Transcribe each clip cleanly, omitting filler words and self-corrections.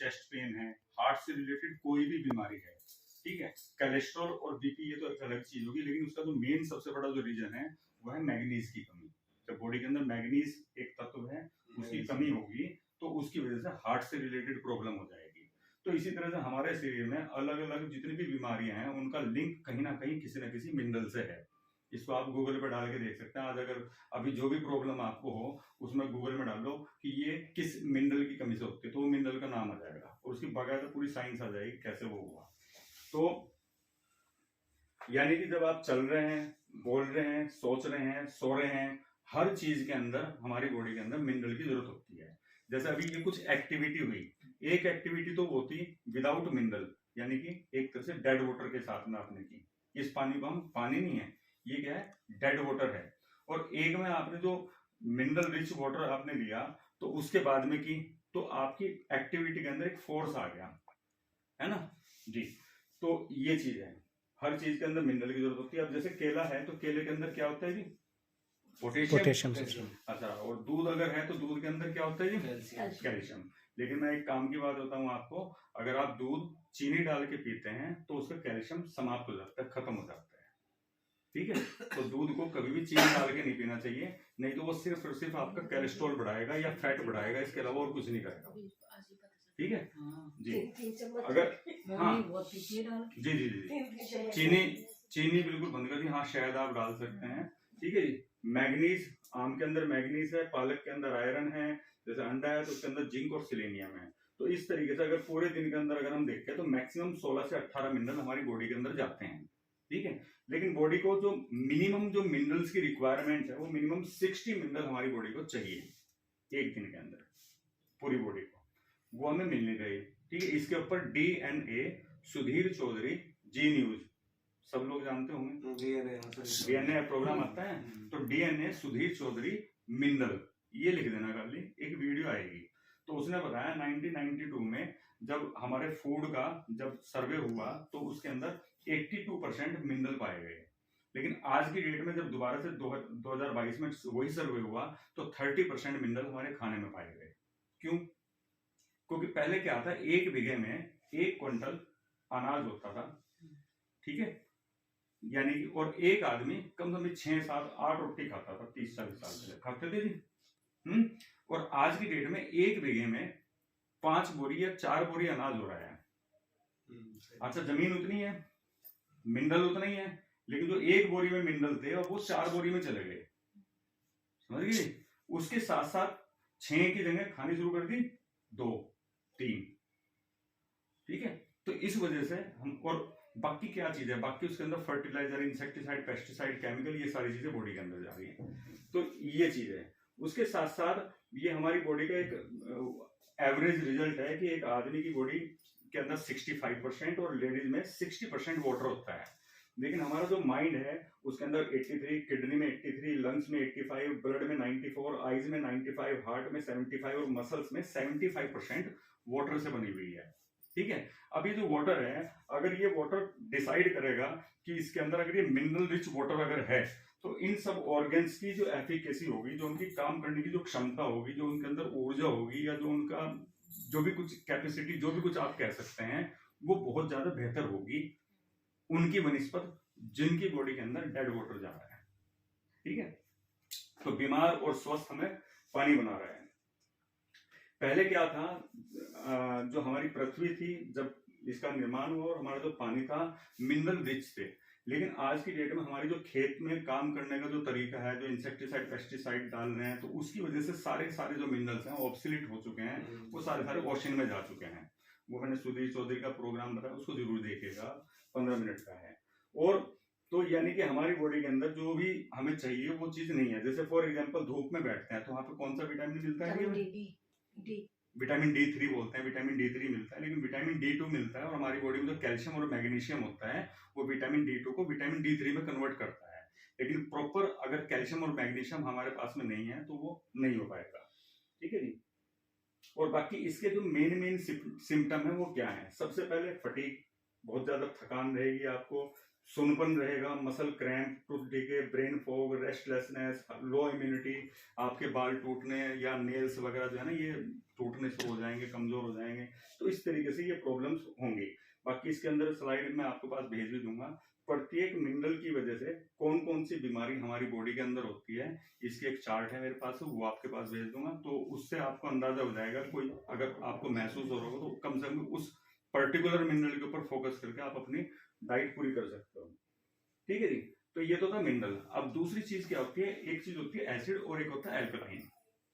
Chest pain है, heart से related कोई भी बीमारी है, ठीक है, कोलेस्ट्रॉल और बीपी ये तो एक अलग चीज होगी, लेकिन उसका जो मेन सबसे बड़ा जो रीजन है वो है मैग्नीज की कमी। जब बॉडी के अंदर मैग्नीज एक तत्व है उसकी कमी होगी तो उसकी वजह से हार्ट से रिलेटेड प्रॉब्लम हो जाएगी। तो इसी तरह से हमारे शरीर में अलग अलग जितनी भी बीमारियां हैं उनका लिंक कहीं ना कहीं किसी न किसी मिनरल से है। इसको आप गूगल पे डाल के देख सकते हैं। आज अगर अभी जो भी प्रॉब्लम आपको हो उसमें गूगल में डाल लो कि ये किस मिनरल की कमी से होती है तो वो मिनरल का नाम आ जाएगा और उसकी बकायदा पूरी साइंस आ जाएगी कैसे वो हुआ। तो यानी कि जब आप चल रहे हैं, बोल रहे हैं, सोच रहे हैं, सो रहे हैं, हर चीज के अंदर हमारी बॉडी के अंदर मिनरल की जरूरत होती है। जैसे अभी ये कुछ एक्टिविटी हुई, एक एक्टिविटी तो होती विदाउट मिनरल, यानी कि एक तरह से डेड वाटर के साथ में आपने की। इस पानी को हम पानी नहीं है, ये क्या है, डेड वाटर है। और एक में आपने जो मिनरल रिच वाटर आपने लिया तो उसके बाद में की तो आपकी एक्टिविटी के अंदर एक फोर्स आ गया, है ना जी। तो ये चीज है, हर चीज के अंदर मिनरल की जरूरत होती है। अब जैसे केला है तो केले के अंदर क्या होता है जी, पोटेशियम। अच्छा, और दूध अगर है तो दूध के अंदर क्या होता है जी, कैल्शियम। लेकिन मैं एक काम की बात बताऊं आपको, अगर आप दूध चीनी डाल के पीते हैं तो उसका कैल्शियम समाप्त हो जाता है, खत्म हो जाता है, ठीक है। तो दूध को कभी भी चीनी डाल के नहीं पीना चाहिए, नहीं तो वो सिर्फ और सिर्फ आपका कोलेस्ट्रॉल बढ़ाएगा या फैट बढ़ाएगा, इसके अलावा और कुछ नहीं करेगा, ठीक है जी। अगर हाँ जी जी जी चीनी बिल्कुल बंद कर दी, हाँ शहद आप डाल सकते हैं, ठीक है जी। मैग्नीज, आम के अंदर मैग्नीज है, पालक के अंदर आयरन है, जैसे अंडा है तो उसके अंदर जिंक और सिलेनियम है। तो इस तरीके से अगर पूरे दिन के अंदर अगर हम देखें तो मैक्सिमम 16 से 18 मिनरल हमारी बॉडी के अंदर जाते हैं, ठीक है। लेकिन बॉडी को जो मिनिमम जो मिनरल्स की रिक्वायरमेंट है वो मिनिमम 60 मिनरल हमारी बॉडी को चाहिए एक दिन के अंदर, पूरी बॉडी को, वो हमें मिलनी चाहिए, ठीक है। इसके ऊपर DNA सुधीर चौधरी, जी न्यूज सब लोग जानते होंगे, DNA प्रोग्राम आता है, तो DNA सुधीर चौधरी मिनरल ये लिख देना, खाली एक वीडियो आएगी। तो उसने बताया 1992 में जब हमारे फूड का जब सर्वे हुआ तो उसके अंदर 82% मिनरल पाए गए। लेकिन आज की डेट में जब दोबारा से 2022 में वही सर्वे हुआ तो 30% मिनरल हमारे खाने में पाए गए। क्यों? क्योंकि पहले क्या था, एक बीघे में 1 क्विंटल अनाज होता था, ठीक है, यानी कि और एक आदमी कम से कम 6, 7, 8 रोटी खाता था 30-40 साल पहले, खाते थे जी। और आज की डेट में एक बीघे में 5 बोरी या 4 बोरी अनाज हो रहा है। अच्छा, जमीन उतनी है, मिनरल उतना ही है, लेकिन जो 1 बोरी में मिनरल थे और वो 4 बोरी में चले गए, समझ गए। उसके साथ साथ 6 की जगह खानी शुरू कर दी 2, 3, ठीक है। तो इस वजह से हम, और बाकी क्या चीज है, बाकी उसके अंदर फर्टिलाइजर, इंसेक्टिसाइड, पेस्टिसाइड, केमिकल, ये सारी चीजें बॉडी के अंदर जा रही है। तो ये चीज है। उसके साथ साथ ये हमारी बॉडी का एक एवरेज रिजल्ट है कि एक आदमी की बॉडी के अंदर 65% और लेडीज में 60% वाटर होता है। लेकिन हमारा जो माइंड है उसके अंदर 83, किडनी में 83, लंग्स में 85, ब्लड में 94, आईज में 95, हार्ट में 75 और मसल्स में 75% वाटर से बनी हुई है, ठीक है। अब ये जो वाटर है, अगर ये वाटर डिसाइड करेगा कि इसके अंदर अगर ये मिनरल रिच वाटर अगर है तो इन सब ऑर्गन्स की जो एफिकेसी होगी, जो उनकी काम करने की जो क्षमता होगी, जो उनके अंदर ऊर्जा होगी, या जो उनका जो भी कुछ कैपेसिटी, जो भी कुछ आप कह सकते हैं, वो बहुत ज्यादा बेहतर होगी उनकी बनिस्पत जिनकी बॉडी के अंदर डेड वाटर जा रहा है, ठीक है। तो बीमार और स्वस्थ हमें पानी बना रहा है। पहले क्या था, जो हमारी पृथ्वी थी जब इसका निर्माण हुआ और हमारा जो पानी था मिनरल रिच थे, लेकिन आज की डेट में हमारी जो खेत में काम करने का जो तरीका है, जो इंसेक्टिसाइड, पेस्टिसाइड डाल रहे हैं, तो उसकी वजह से सारे जो मिनरल्स हैं ऑब्सोलीट हो चुके हैं, वो सारे ओशन में जा चुके हैं। वो मैंने सुधीर चौधरी का प्रोग्राम बताया, उसको जरूर देखिएगा, 15 मिनट का है। और तो यानी कि हमारी बॉडी के अंदर जो भी हमें चाहिए वो चीज नहीं है। जैसे फॉर एग्जांपल धूप में बैठते हैं तो वहां पे कौन सा विटामिन मिलता है, विटामिन D3 बोलते हैं, विटामिन D3 मिलता है, लेकिन विटामिन D2 मिलता है। और हमारी बॉडी में जो कैल्शियम और मैग्नीशियम होता है वो विटामिन D2 को विटामिन D3 में कन्वर्ट करता है। लेकिन प्रॉपर अगर कैल्शियम और मैग्नीशियम हमारे पास में नहीं है तो वो नहीं हो पाएगा, ठीक है जी। और बाकी इसके जो मेन सिम्टम है वो क्या है, सबसे पहले फटीग, बहुत ज्यादा थकान रहेगी आपको, सुनपन रहेगा, muscle cramp, tooth decay, brain fog, restlessness, लो इम्यूनिटी, आपके बाल टूटने या नेल्स वगैरह जो है ना ये टूटने शुरू हो जाएंगे, कमजोर हो जाएंगे। तो इस तरीके से ये प्रॉब्लम्स होंगी। बाकी इसके अंदर स्लाइड में आपके पास भेज भी दूंगा। प्रत्येक मिनरल की वजह से कौन कौन सी बीमारी हमारी बॉडी के अंदर होती है, इसकी एक चार्ट है मेरे पास, वो आपके पास भेज दूंगा। तो उससे आपको अंदाजा हो जाएगा, कोई अगर आपको महसूस हो रहा हो तो कम से कम उस पर्टिकुलर मिनरल के ऊपर फोकस करके आप अपनी डाइट पूरी कर सकते हो। ठीक है जी। तो ये तो था मिनरल। अब दूसरी चीज क्या होती है, एक चीज होती है एसिड और एक होता है एल्कलाइन।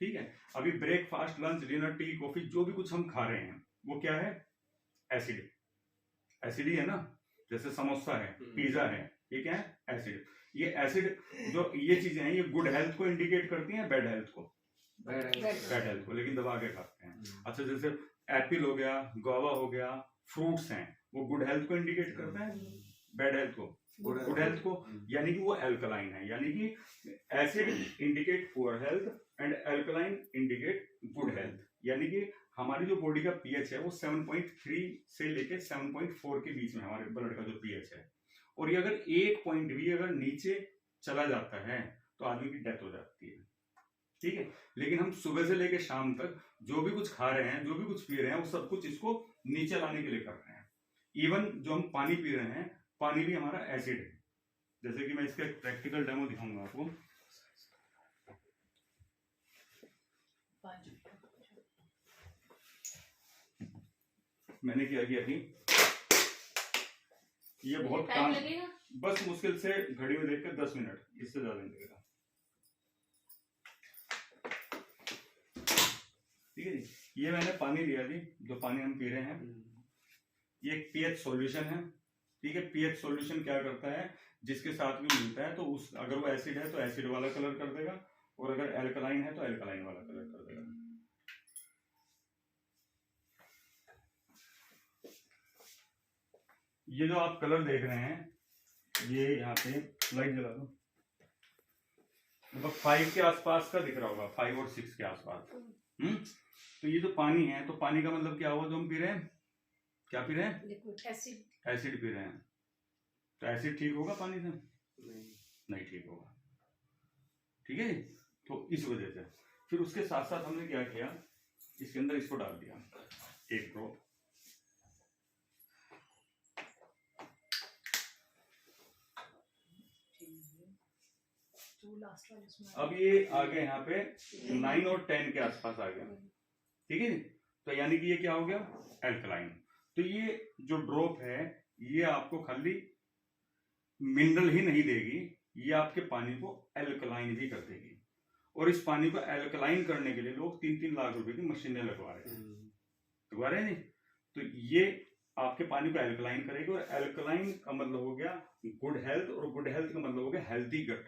ठीक है। अभी breakfast, lunch, dinner, T, coffee जो भी कुछ हम खा रहे हैं वो क्या है, एसिड। एसिड ही है ना, जैसे समोसा है, पिज्जा है, ये क्या है, एसिड। ये एसिड जो ये चीजें हैं ये गुड हेल्थ को इंडिकेट करती हैं, बैड हेल्थ को, बैड हेल्थ को, लेकिन दबा के खाते हैं। अच्छा, जैसे एप्पल हो गया, गुआवा हो गया, फ्रूट्स हैं, वो गुड हेल्थ को इंडिकेट करते हैं, बैड हेल्थ को, गुड हेल्थ को, यानी कि वो एल्कलाइन है। यानी कि acid indicate poor health and alkaline indicate good health. यानी कि हमारी जो बॉडी का पीएच है वो 7.3 से लेके 7.4 के बीच में हमारे ब्लड का जो पीएच है। और ये अगर एक पॉइंट भी अगर नीचे चला जाता है तो आदमी की डेथ हो जाती है। ठीक है। लेकिन हम सुबह से लेके शाम तक जो भी कुछ खा रहे हैं, जो भी कुछ पी रहे हैं, वो सब कुछ इसको नीचे लाने के लिए कर रहे हैं। इवन जो हम पानी पी रहे हैं, पानी भी हमारा एसिड है। जैसे कि मैं इसका एक प्रैक्टिकल डेमो दिखाऊंगा आपको। मैंने क्या किया अभी, ये बहुत काम लगेगा, बस मुश्किल से घड़ी में देखकर 10 मिनट, इससे ज्यादा नहीं लगेगा। ठीक है जी। ये मैंने पानी लिया जी, जो पानी हम पी रहे हैं, ये एक पीएच सॉल्यूशन है। ठीक है। पीएच सॉल्यूशन क्या करता है, जिसके साथ भी मिलता है तो उस अगर वो एसिड है तो एसिड वाला कलर कर देगा, और अगर एल्कलाइन है तो एल्कलाइन वाला कलर कर देगा। ये जो आप कलर देख रहे हैं, ये यहाँ पे लाइट जला दो, मतलब 5 के आसपास का दिख रहा होगा, 5 और 6 के आसपास। तो ये जो पानी है, तो पानी का मतलब क्या हुआ, जो हम पी रहे हैं, क्या पी रहे हैं, एसिड, एसिड पी रहे हैं। तो एसिड ठीक होगा पानी से, नहीं ठीक होगा। ठीक है। तो इस वजह से फिर उसके साथ साथ हमने क्या किया, इसके अंदर इसको डाल दिया, एक ड्रॉप। अब ये आ गया यहाँ पे 9 और 10 के आसपास आ गया। ठीक है। तो यानी कि ये क्या हो गया, एल्कलाइन। तो ये जो ड्रॉप है ये आपको खाली मिनरल ही नहीं देगी, ये आपके पानी को एल्कलाइन भी कर देगी। और इस पानी को एल्कलाइन करने के लिए लोग 3-3 लाख रुपए की मशीनें लगवा रहे हैं नहीं। तो ये आपके पानी को एल्कलाइन करेगी, और एल्कलाइन का मतलब हो गया गुड हेल्थ, और गुड हेल्थ का मतलब हो गया हेल्थी गट।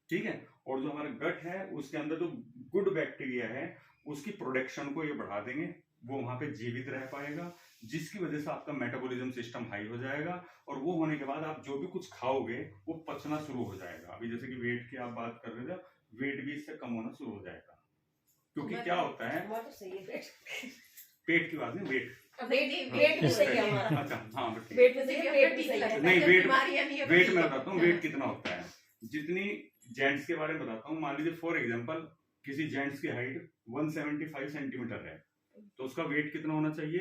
ठीक है। और जो हमारा गट है उसके अंदर जो गुड बैक्टीरिया है उसकी प्रोडक्शन को ये बढ़ा देंगे, वो वहां पे जीवित रह पाएगा, जिसकी वजह से आपका मेटाबॉलिज्म सिस्टम हाई हो जाएगा। और वो होने के बाद आप जो भी कुछ खाओगे वो पचना शुरू हो जाएगा। अभी जैसे कि वेट की आप बात कर रहे थे, वेट भी इससे कम होना शुरू हो जाएगा। क्योंकि क्या होता है, पेट की बात नहीं, वेट वेट सही है हमारा। अच्छा हाँ, वेट में सही नहीं, वेट मैं बताता हूँ वेट कितना होता है। जितनी जेंट्स के बारे में बताता हूँ, मान लीजिए फॉर एग्जांपल किसी जेंट्स की हाइट 175 सेंटीमीटर है, तो उसका वेट कितना होना चाहिए,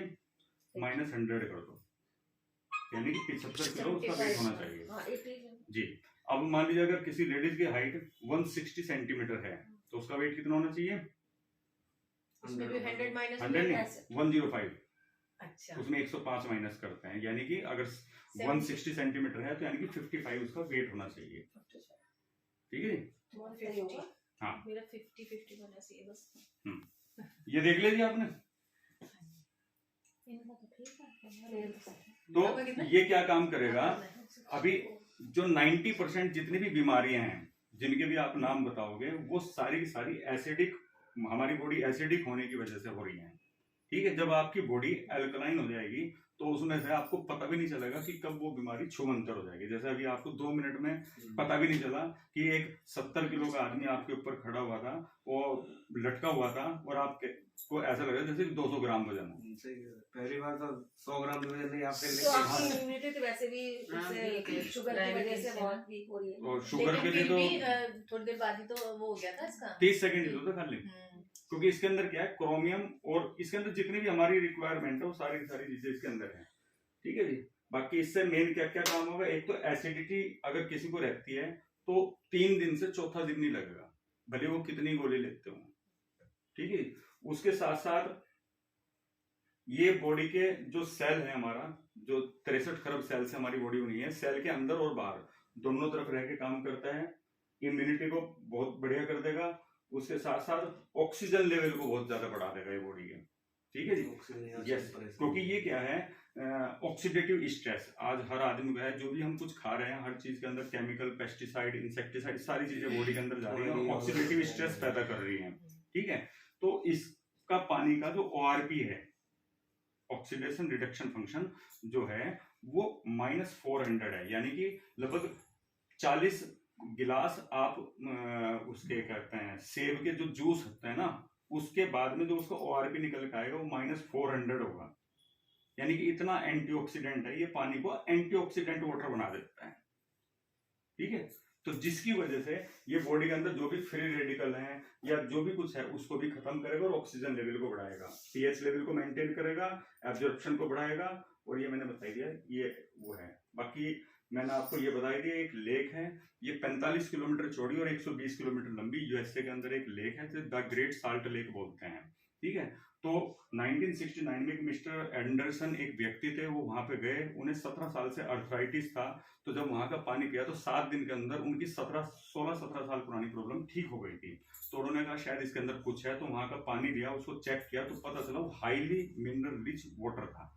-100 कर दो, यानी कि 75 किलो उसका वेट होना चाहिए जी। अब मान लीजिए अगर किसी लेडीज की हाइट 160 सेंटीमीटर है, तो उसका वेट कितना होना चाहिए, 105। अच्छा, उसमें 105 माइनस करते हैं, यानी कि अगर 160 सेंटीमीटर है तो यानी कि 55 उसका वेट होना चाहिए। ठीक है। हाँ, मेरा 50 होना चाहिए बस। ये देख लीजिए आपने। तो ये क्या काम करेगा, अभी जो 90% जितनी भी बीमारियां हैं, जिनके भी आप नाम बताओगे, वो सारी की सारी एसिडिक, हमारी बॉडी एसिडिक होने की वजह से हो रही है। ठीक है, जब आपकी बॉडी एल्कलाइन हो जाएगी तो उसमें से आपको पता भी नहीं चलेगा कि कब वो बीमारी छूमंतर हो जाएगी। जैसे अभी आपको 2 मिनट में पता भी नहीं चला कि एक 70 किलो का आदमी आपके ऊपर खड़ा हुआ था, वो लटका हुआ था और आपके को ऐसा लग रहा जैसे 200 ग्राम वजन हो। पहली बार तो 100 ग्राम वजन नहीं आपके तो लेके आपकी इम्यूनिटी तो वैसे भी उससे शुगर की वजह से बहुत वीक हो रही है। और शुगर के लिए तो थोड़ी देर बाद ही तो वो हो गया था इसका 30 सेकंड ही होता खाली, क्योंकि इसके अंदर क्या है, क्रोमियम और इसके अंदर जितनी भी हमारी रिक्वायरमेंट है वो सारी की सारी चीजें इसके अंदर है। ठीक है जी। बाकी इससे मेन क्या क्या काम होगा, एक तो एसिडिटी अगर किसी को रहती है तो 3 दिन से चौथा दिन नहीं लगेगा, भले वो कितनी गोली लेते हो। ठीक है। उसके साथ साथ ये बॉडी के जो सेल है, हमारा जो 63 खरब सेल से हमारी बॉडी बनी है, सेल के अंदर और बाहर दोनों तरफ रह के काम करता है। इम्यूनिटी को बहुत बढ़िया कर देगा। उसके साथ साथ ऑक्सीजन लेवल को बहुत ज्यादा बढ़ा देगा ये बॉडी के। ठीक है जी। यस, क्योंकि ये क्या है, ऑक्सीडेटिव स्ट्रेस आज हर आदमी का है। जो भी हम कुछ खा रहे हैं, हर चीज के अंदर केमिकल, पेस्टिसाइड, इंसेक्टिसाइड, सारी चीजें बॉडी के अंदर जा रही है, ऑक्सीडेटिव स्ट्रेस पैदा कर रही है। ठीक है। तो इसका पानी का जो ORP है, ऑक्सीडेशन रिडक्शन फंक्शन जो है, वो -400 है। यानी कि लगभग 40 गिलास आप उसके कहते हैं सेब के जो जूस होते हैं ना, उसके बाद में जो उसका ORP निकल के आएगा वो -400 होगा। यानी कि इतना एंटीऑक्सीडेंट है, ये पानी को एंटीऑक्सीडेंट वाटर बना देता है। ठीक है। तो जिसकी वजह से ये बॉडी के अंदर जो भी फ्री रेडिकल हैं या जो भी कुछ है उसको भी खत्म करेगा और ऑक्सीजन लेवल को बढ़ाएगा, pH लेवल को मेंटेन करेगा, एब्जॉर्प्शन को बढ़ाएगा। और ये मैंने बता दिया, ये वो है। बाकी मैंने आपको ये बता दिया, एक लेक है, ये 45 किलोमीटर चौड़ी और 120 किलोमीटर लंबी यूएसए के अंदर एक लेक है, जिसे द ग्रेट साल्ट लेक बोलते हैं। ठीक है। तो 1969 में एक मिस्टर एंडरसन एक व्यक्ति थे, वो वहां पे गए, उन्हें 17 साल से अर्थराइटिस था। तो जब वहां का पानी पिया तो 7 दिन के अंदर उनकी 16-17 साल पुरानी प्रॉब्लम ठीक हो गई थी। तो उन्होंने कहा शायद इसके अंदर कुछ है, तो वहां का पानी दिया, उसको चेक किया तो पता चला वो हाईली मिनरल रिच वाटर था,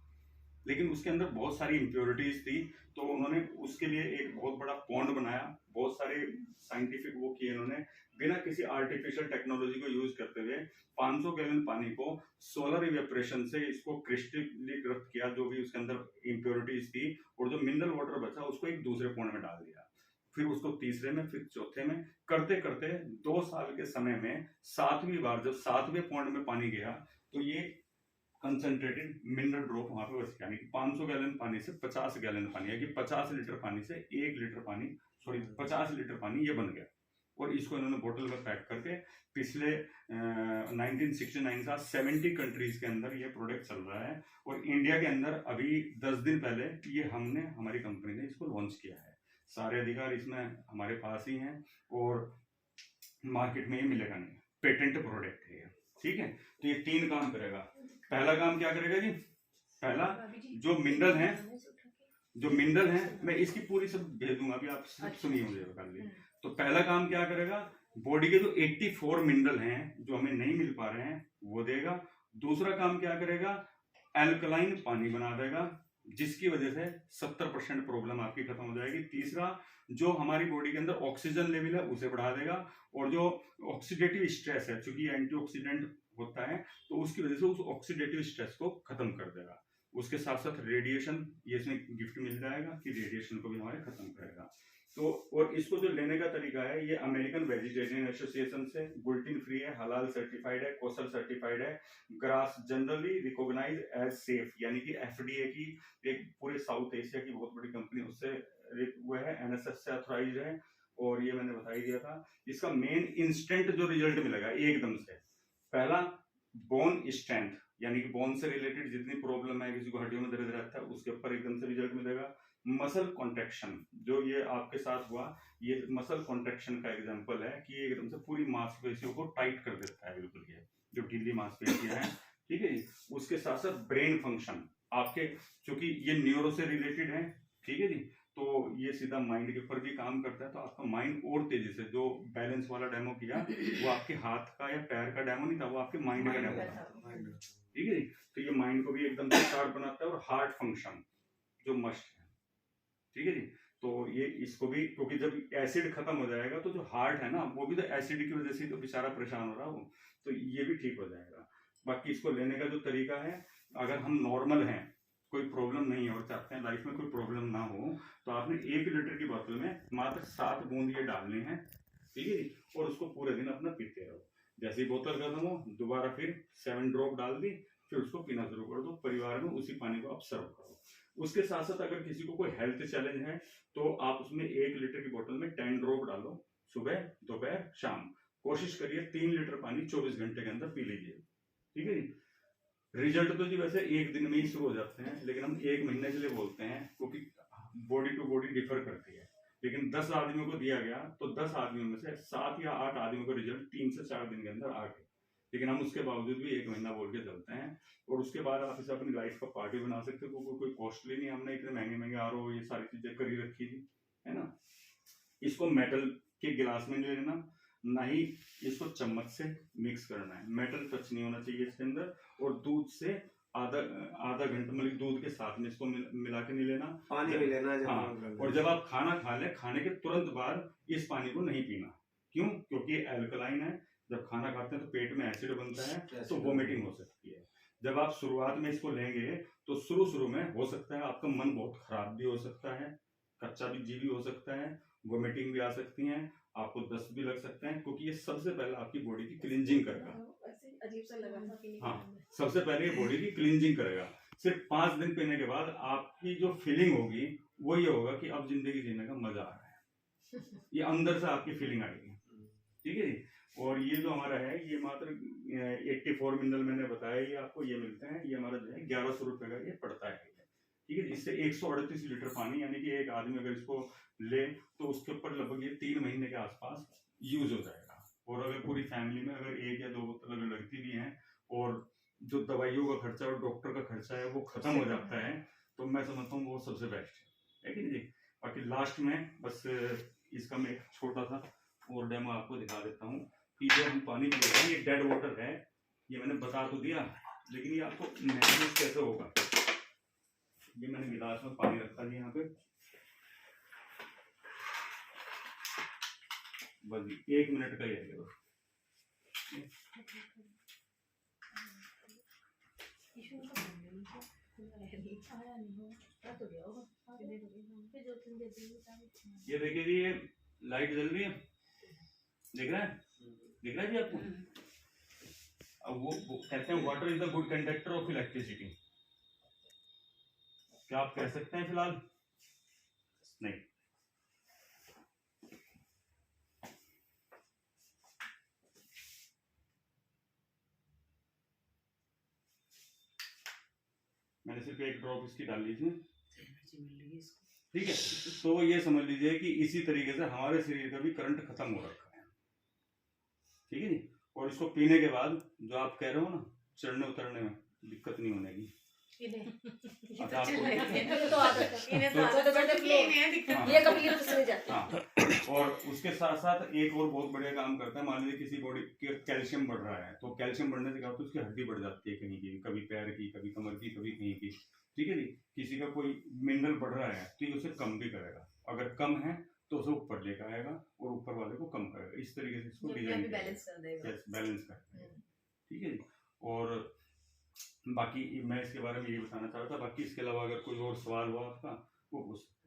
लेकिन उसके अंदर बहुत सारी इम्प्योरिटीज थी। तो उन्होंने उसके लिए एक बहुत बड़ा पॉन्ड बनाया, बहुत सारे साइंटिफिक वो किए उन्होंने, बिना किसी आर्टिफिशियल टेक्नोलॉजी को यूज करते हुए 500 गैलन पानी को सोलर इवेपोरेशन से इसको क्रिस्टलीकृत किया, जो भी उसके अंदर इम्प्योरिटीज थी, और जो मिनरल वाटर बचा उसको एक दूसरे पॉन्ड में डाल दिया, फिर उसको तीसरे में, फिर चौथे में, करते करते 2 साल के समय में 7वीं बार जब 7वें पॉन्ड में पानी गया तो ये कंसंट्रेटेड मिनरल ड्रॉप वहां पे बच गया। यानी कि 500 गैलन पानी से 50 गैलन पानी है, कि 50 लीटर पानी से 1 लीटर पानी, सॉरी 50 लीटर पानी ये बन गया। और इसको इन्होंने बोतल में पैक करके पिछले 1969 का 70 कंट्रीज के अंदर ये प्रोडक्ट चल रहा है। और इंडिया के अंदर अभी 10 दिन पहले ये हमारी कंपनी ने इसको लॉन्च किया है। सारे अधिकार इसमें हमारे पास ही हैं और मार्केट में ये मिलेगा नहीं, पेटेंट प्रोडक्ट है। ठीक है। तो ये 3 काम करेगा। पहला काम क्या करेगा जी, पहला जो मिनरल है मैं इसकी पूरी सब भेज दूंगा, अभी आप सुनिए मुझे कर लिए। तो पहला काम क्या करेगा, बॉडी के जो 84 मिनरल हैं जो हमें नहीं मिल पा रहे हैं वो देगा। दूसरा काम क्या करेगा, एल्कलाइन पानी बना देगा, जिसकी वजह से 70% प्रॉब्लम आपकी खत्म हो जाएगी। तीसरा, जो हमारी बॉडी के अंदर ऑक्सीजन लेवल है उसे बढ़ा देगा, और जो ऑक्सीडेटिव स्ट्रेस है, चूंकि एंटीऑक्सीडेंट होता है तो उसकी वजह से उस ऑक्सीडेटिव स्ट्रेस को खत्म कर देगा। उसके साथ साथ रेडिएशन, ये इसमें गिफ्ट मिल जाएगा कि रेडिएशन को भी हमारे खत्म करेगा। तो और इसको जो लेने का तरीका है, ये अमेरिकन वेजिटेरियन एसोसिएशन से ग्लूटेन फ्री है, हलाल सर्टिफाइड है, कोसल सर्टिफाइड है, GRAS generally recognise as safe, यानी कि FDA की एक पूरे साउथ एशिया की बहुत बड़ी कंपनी उससे वो है, NSF से ऑथराइज है। और ये मैंने बता ही दिया था। इसका मेन इंस्टेंट जो रिजल्ट मिलेगा एकदम से, पहला बोन स्ट्रेंथ, यानी कि बोन से रिलेटेड जितनी प्रॉब्लम है, किसी को हड्डियों में दर्द रहता है उसके ऊपर एकदम से रिजल्ट मिलेगा। मसल कॉन्ट्रैक्शन, जो ये आपके साथ हुआ, ये मसल कॉन्ट्रैक्शन का एग्जांपल है कि ये एकदम से पूरी मांसपेशियों को टाइट कर देता है, बिल्कुल ये जो ढीली मांसपेशियां हैं। ठीक है। उसके साथ साथ ब्रेन फंक्शन आपके, क्योंकि ये न्यूरो से रिलेटेड है। ठीक है जी। तो ये सीधा माइंड के ऊपर भी काम करता है, तो आपका माइंड और तेजी से, जो बैलेंस वाला डेमो किया वो आपके हाथ का या पैर का डेमो नहीं था, वो आपके माइंड का डेमो था। ठीक है। तो ये माइंड को भी एकदम से शार्प बनाता है। और हार्ट फंक्शन जो मस्ट है। ठीक है जी। तो ये इसको भी, क्योंकि जब एसिड खत्म हो जाएगा तो जो हार्ट है ना, वो भी तो एसिड की वजह से तो बेचारा परेशान हो रहा हो, तो ये भी ठीक हो जाएगा। बाकी इसको लेने का जो तरीका है, अगर हम नॉर्मल हैं, कोई प्रॉब्लम नहीं है और चाहते हैं लाइफ में कोई प्रॉब्लम ना हो, तो आपने 1 लीटर की बोतल में मात्र 7 बूंद ये डालने हैं, ठीक है, और उसको पूरे दिन अपना पीते रहो। जैसे ही बोतल खत्म हो दोबारा फिर 7 ड्रॉप डाल दी, फिर उसको पीना शुरू कर दो। परिवार में उसी पानी को आप सर्व करो। उसके साथ साथ अगर किसी को कोई हेल्थ चैलेंज है तो आप उसमें 1 लीटर की बोतल में 10 ड्रॉप डालो, सुबह दोपहर शाम। कोशिश करिए 3 लीटर पानी 24 घंटे के अंदर पी लीजिए, ठीक है। रिजल्ट तो जी वैसे 1 दिन में ही शुरू हो जाते हैं, लेकिन हम 1 महीने के लिए बोलते हैं क्योंकि बॉडी टू बॉडी डिफर करती है। लेकिन 10 आदमियों को दिया गया तो 10 आदमियों में से 7 या 8 आदमियों को रिजल्ट 3 से 4 दिन के अंदर आ गए। लेकिन हम उसके बावजूद भी 1 महीना बोल के चलते हैं, और उसके बाद आप इसे अपनी लाइफ का पार्टी बना सकते हो। कोई कॉस्टली नहीं, हमने इतने महंगे महंगे आरओ ये सारी चीजें करी रखी थी, है ना। इसको मेटल के गिलास में नहीं लेना, ना ही इसको चम्मच से मिक्स करना है, मेटल टच नहीं होना चाहिए इसके अंदर। और दूध से आधा घंटा मतलब दूध के साथ में इसको मिला के नहीं लेना, पानी भी लेना है। हाँ, और जब आप खाना खा ले, खाने के तुरंत बाद इस पानी को नहीं पीना। क्यों? क्योंकि ये एल्कलाइन है। जब खाना खाते हैं तो पेट में एसिड बनता है, तो वोमिटिंग हो सकती है। जब आप शुरुआत में इसको लेंगे तो शुरू में हो सकता है आपका मन बहुत खराब भी हो सकता है, कच्चा भी जी भी हो सकता है, वोमिटिंग भी आ सकती है, आपको दस्त भी लग सकते हैं, क्योंकि ये सबसे पहले आपकी बॉडी की क्लींजिंग करेगा। अजीब सा लगा था पीने के हाँ, बाद में। सबसे पहले ये बॉडी की क्लींजिंग करेगा। सिर्फ 5 दिन पीने के बाद आपकी जो फीलिंग होगी वो ये होगा कि अब जिंदगी जीने का मजा आ रहा है। ये अंदर से आपकी फीलिंग आएगी, ठीक है। और ये जो हमारा है ये मात्र 84 मिनरल मैंने बताया, ये आपको ये मिलते हैं। ये हमारा जो है 1100 रुपए का ये पड़ता है, ठीक है। इससे 138 लीटर पानी, यानी कि एक आदमी अगर इसको ले तो उसके ऊपर लगभग ये 3 महीने के आसपास यूज हो जाएगा। और अगर पूरी फैमिली में अगर 1 या 2 बोतल अगर लगती भी हैं और जो दवाइयों का खर्चा और डॉक्टर का खर्चा है वो खत्म हो जाता है, तो मैं समझता हूँ वो सबसे बेस्ट है कि नहीं। बाकी लास्ट में बस इसका मैं एक छोटा सा और डेमो आपको दिखा देता हूँ कि जो हम पानी पी रहे हैं ये डेड वाटर है। ये मैंने बता तो दिया, लेकिन ये आपको महसूस कैसे होगा। ये मैंने गिलास में पानी रखा जी यहाँ पे, बस 1 मिनट का ही है। ये देखिए जी, ये लाइट जल रही है, दिख रहा है, दिख रहा है जी आपको। अब वो कहते हैं water is the good conductor of electricity. क्या आप कह सकते हैं फिलहाल? नहीं। मैंने सिर्फ 1 ड्रॉप इसकी डाल ली थी, ठीक है। तो ये समझ लीजिए कि इसी तरीके से हमारे शरीर का भी करंट खत्म हो रखा है, ठीक है जी। और इसको पीने के बाद जो आप कह रहे हो ना चढ़ने उतरने में दिक्कत नहीं होने की, अच्छा आपको ये कभी दूसरे जाते हैं। हाँ, और उसके साथ साथ एक और बहुत बढ़िया काम करता है। मान लीजिए किसी बॉडी के कैल्शियम बढ़ रहा है, तो कैल्शियम बढ़ने से क्या होता है उसकी हड्डी बढ़ जाती है कहीं की, कभी पैर की, कभी कमर की, कभी कहीं की, ठीक है जी। किसी का कोई मिनरल बढ़ रहा है तो ये उसे कम भी करेगा, अगर कम है तो उसे ऊपर लेकर आएगा और ऊपर वाले को कम करेगा। इस तरीके से इसको डिजाइन बैलेंस कर देगा, बैलेंस कर देगा, ठीक है जी। और बाकी मैं इसके बारे में यही बताना चाहता था। बाकी इसके अलावा अगर कोई और सवाल हो आपका वो पूछ सकते हैं।